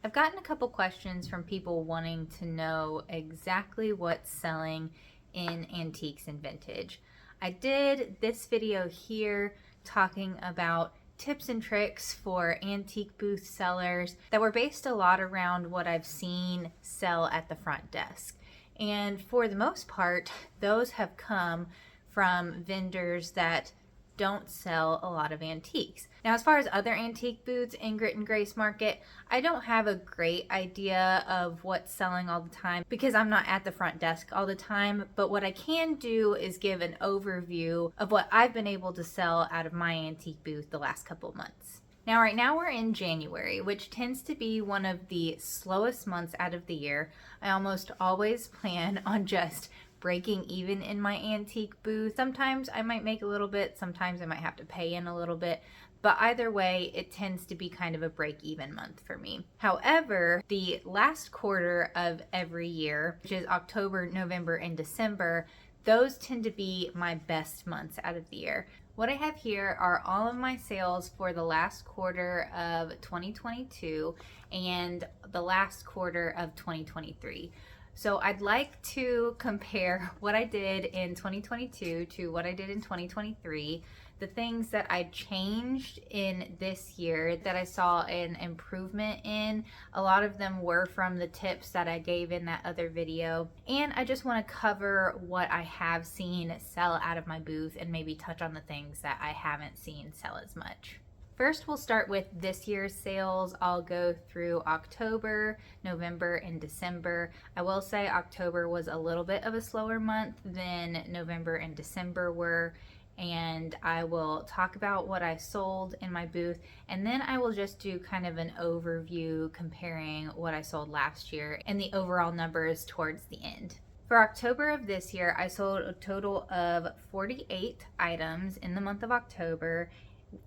I've gotten a couple questions from people wanting to know exactly what's selling in antiques and vintage. I did this video here talking about tips and tricks for antique booth sellers that were based a lot around what I've seen sell at the front desk. And for the most part, those have come from vendors that don't sell a lot of antiques. Now, as far as other antique booths in Grit and Grace Market, I don't have a great idea of what's selling all the time because I'm not at the front desk all the time, but what I can do is give an overview of what I've been able to sell out of my antique booth the last couple months. Now, right now we're in January, which tends to be one of the slowest months out of the year. I almost always plan on just breaking even in my antique booth. Sometimes I might make a little bit, sometimes I might have to pay in a little bit, but either way, it tends to be kind of a break-even month for me. However, the last quarter of every year, which is October, November, and December, those tend to be my best months out of the year. What I have here are all of my sales for the last quarter of 2022 and the last quarter of 2023. So I'd like to compare what I did in 2022 to what I did in 2023, the things that I changed in this year that I saw an improvement in. A lot of them were from the tips that I gave in that other video. And I just want to cover what I have seen sell out of my booth and maybe touch on the things that I haven't seen sell as much. First, we'll start with this year's sales. I'll go through October, November, and December. I will say October was a little bit of a slower month than November and December were, and I will talk about what I sold in my booth, and then I will just do kind of an overview comparing what I sold last year and the overall numbers towards the end. For October of this year, I sold a total of 48 items in the month of October,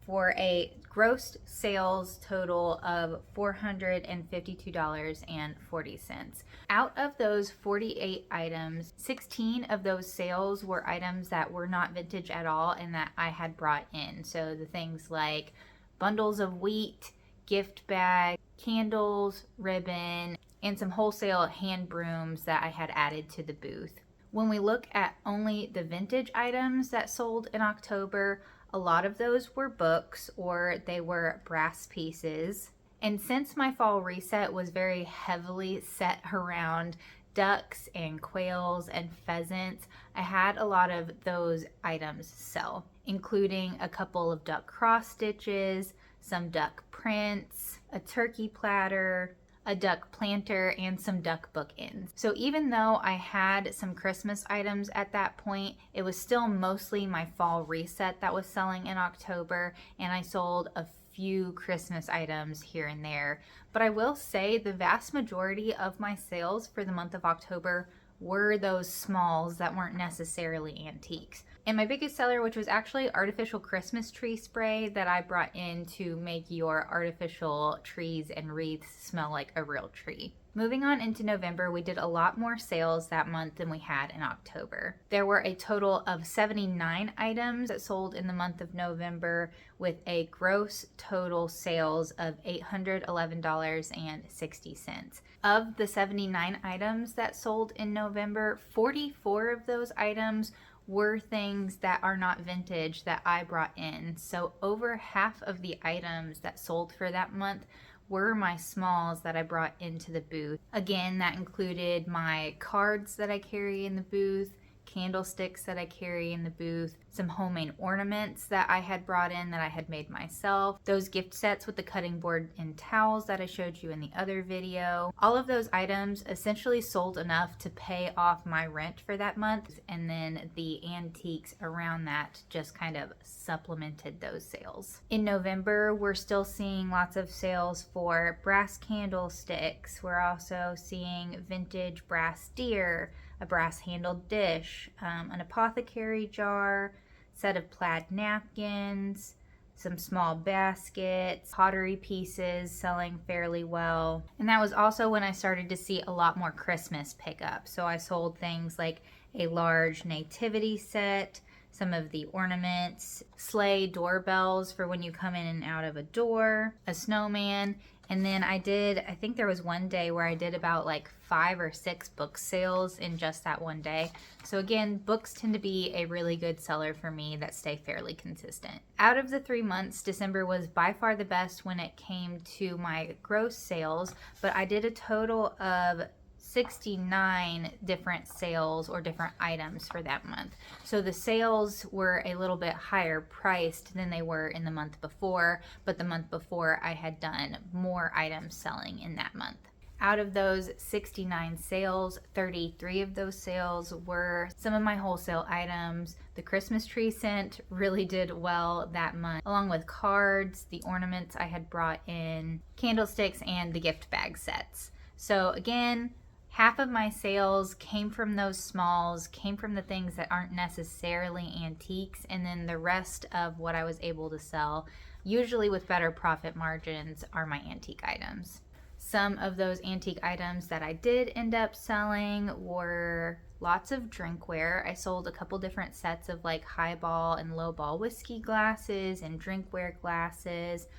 for a gross sales total of $452.40. Out of those 48 items, 16 of those sales were items that were not vintage at all and that I had brought in. So the things like bundles of wheat, gift bag, candles, ribbon, and some wholesale hand brooms that I had added to the booth. When we look at only the vintage items that sold in October, a lot of those were books or they were brass pieces. And since my fall reset was very heavily set around ducks and quails and pheasants, I had a lot of those items sell, including a couple of duck cross stitches, some duck prints, a turkey platter, a duck planter, and some duck bookends. So even though I had some Christmas items at that point, it was still mostly my fall reset that was selling in October, and I sold a few Christmas items here and there. But I will say the vast majority of my sales for the month of October were those smalls that weren't necessarily antiques. And my biggest seller, which was actually artificial Christmas tree spray that I brought in to make your artificial trees and wreaths smell like a real tree. Moving on into November, we did a lot more sales that month than we had in October. There were a total of 79 items that sold in the month of November with a gross total sales of $811.60. Of the 79 items that sold in November, 44 of those items were things that are not vintage that I brought in. So over half of the items that sold for that month were my smalls that I brought into the booth. Again, that included my cards that I carry in the booth, candlesticks that I carry in the booth, some homemade ornaments that I had brought in that I had made myself, those gift sets with the cutting board and towels that I showed you in the other video. All of those items essentially sold enough to pay off my rent for that month, and then the antiques around that just kind of supplemented those sales. In November, we're still seeing lots of sales for brass candlesticks. We're also seeing vintage brass deer, a brass handled dish, an apothecary jar, set of plaid napkins, some small baskets, pottery pieces selling fairly well. And that was also when I started to see a lot more Christmas pickup. So I sold things like a large nativity set, some of the ornaments, sleigh doorbells for when you come in and out of a door, a snowman, And then I think there was one day where I did about like 5 or 6 book sales in just that one day. So again, books tend to be a really good seller for me that stay fairly consistent. Out of the 3 months, December was by far the best when it came to my gross sales, but I did a total of 69 different sales or different items for that month. So the sales were a little bit higher priced than they were in the month before, but the month before I had done more items selling in that month. Out of those 69 sales, 33 of those sales were some of my wholesale items. The Christmas tree scent really did well that month, along with cards, the ornaments I had brought in, candlesticks, and the gift bag sets. So again, half of my sales came from those smalls, came from the things that aren't necessarily antiques, and then the rest of what I was able to sell, usually with better profit margins, are my antique items. Some of those antique items that I did end up selling were lots of drinkware. I sold a couple different sets of like highball and lowball whiskey glasses and drinkware glasses.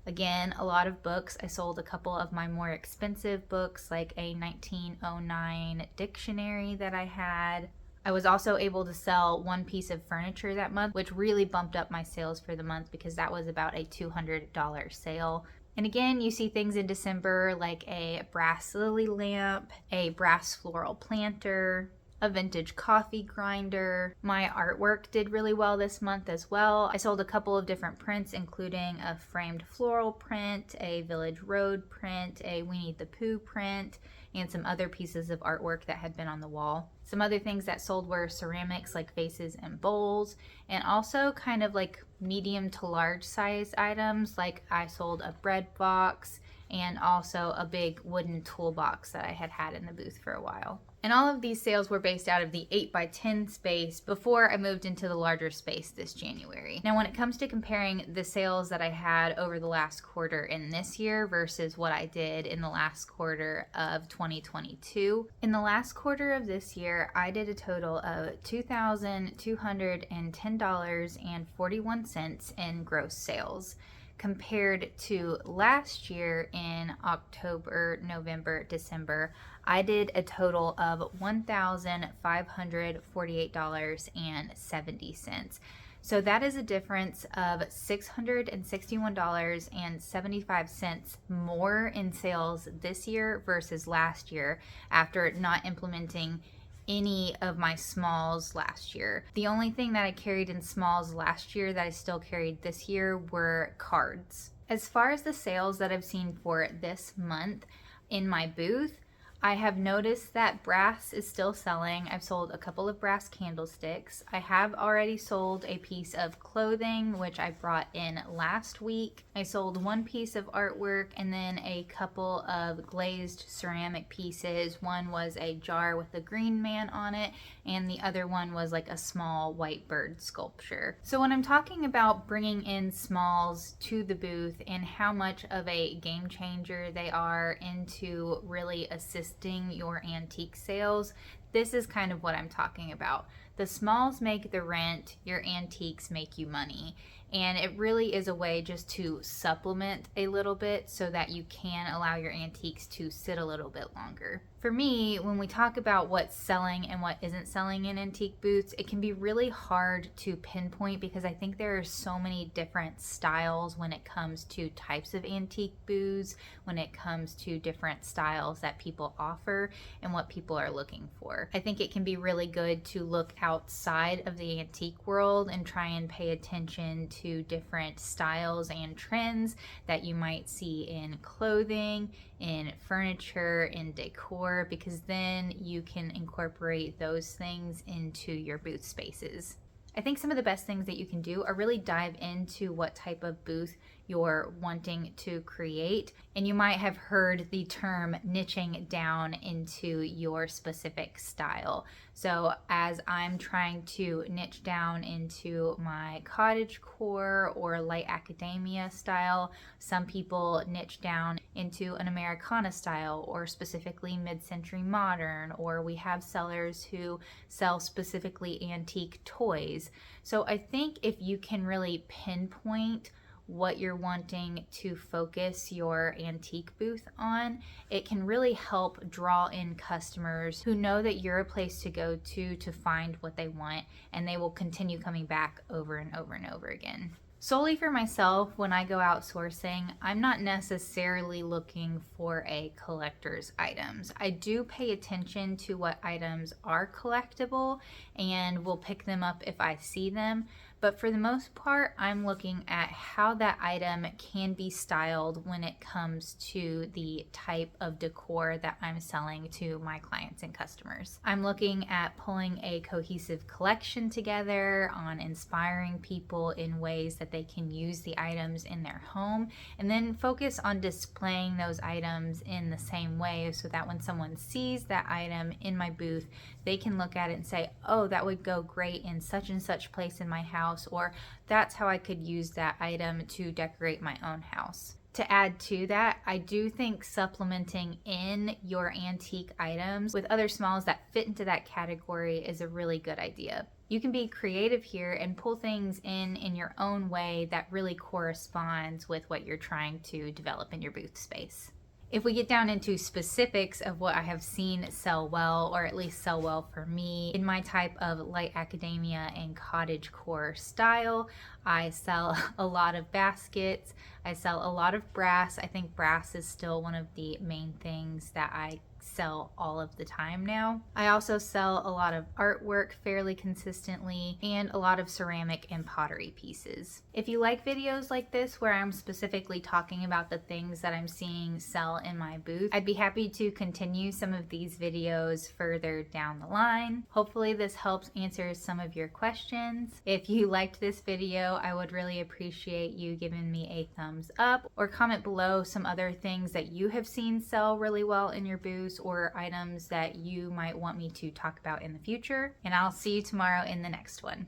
Again, a lot of books. I sold a couple of my more expensive books, like a 1909 dictionary that I had. I was also able to sell one piece of furniture that month, which really bumped up my sales for the month because that was about a $200 sale. And again, you see things in December like a brass lily lamp, a brass floral planter, a vintage coffee grinder. My artwork did really well this month as well. I sold a couple of different prints, including a framed floral print, a Village Road print, a Winnie the Pooh print, and some other pieces of artwork that had been on the wall. Some other things that sold were ceramics like vases and bowls, and also kind of like medium to large size items, like I sold a bread box and also a big wooden toolbox that I had had in the booth for a while. And all of these sales were based out of the 8x10 space before I moved into the larger space this January. Now, when it comes to comparing the sales that I had over the last quarter in this year versus what I did in the last quarter of 2022, in the last quarter of this year, I did a total of $2,210.41 in gross sales, compared to last year in October, November, December. I did a total of $1,548.70. So that is a difference of $661.75 more in sales this year versus last year after not implementing any of my smalls last year. The only thing that I carried in smalls last year that I still carried this year were cards. As far as the sales that I've seen for this month in my booth, I have noticed that brass is still selling. I've sold a couple of brass candlesticks. I have already sold a piece of clothing, which I brought in last week. I sold one piece of artwork and then a couple of glazed ceramic pieces. One was a jar with a green man on it, and the other one was like a small white bird sculpture. So when I'm talking about bringing in smalls to the booth and how much of a game changer they are into really assisting your antique sales, this is kind of what I'm talking about. The smalls make the rent, your antiques make you money. And it really is a way just to supplement a little bit so that you can allow your antiques to sit a little bit longer. For me, when we talk about what's selling and what isn't selling in antique booths, it can be really hard to pinpoint because I think there are so many different styles when it comes to types of antique booths, when it comes to different styles that people offer and what people are looking for. I think it can be really good to look outside of the antique world and try and pay attention to different styles and trends that you might see in clothing, in furniture, in decor, because then you can incorporate those things into your booth spaces. I think some of the best things that you can do are really dive into what type of booth you're wanting to create. And you might have heard the term niching down into your specific style. So as I'm trying to niche down into my cottagecore or light academia style, some people niche down into an Americana style or specifically mid-century modern, or we have sellers who sell specifically antique toys. So I think if you can really pinpoint what you're wanting to focus your antique booth on, it can really help draw in customers who know that you're a place to go to find what they want, and they will continue coming back over and over and over again. Solely for myself, when I go out sourcing, I'm not necessarily looking for a collector's items. I do pay attention to what items are collectible and will pick them up if I see them. But for the most part, I'm looking at how that item can be styled when it comes to the type of decor that I'm selling to my clients and customers. I'm looking at pulling a cohesive collection together, on inspiring people in ways that they can use the items in their home, and then focus on displaying those items in the same way so that when someone sees that item in my booth, they can look at it and say, oh, that would go great in such and such place in my house, or that's how I could use that item to decorate my own house. To add to that, I do think supplementing in your antique items with other smalls that fit into that category is a really good idea. You can be creative here and pull things in your own way that really corresponds with what you're trying to develop in your booth space. If we get down into specifics of what I have seen sell well, or at least sell well for me, in my type of light academia and cottagecore style, I sell a lot of baskets. I sell a lot of brass. I think brass is still one of the main things that I sell all of the time now. I also sell a lot of artwork fairly consistently, and a lot of ceramic and pottery pieces. If you like videos like this where I'm specifically talking about the things that I'm seeing sell in my booth, I'd be happy to continue some of these videos further down the line. Hopefully this helps answer some of your questions. If you liked this video, I would really appreciate you giving me a thumbs up, or comment below some other things that you have seen sell really well in your booth, or items that you might want me to talk about in the future. And I'll see you tomorrow in the next one.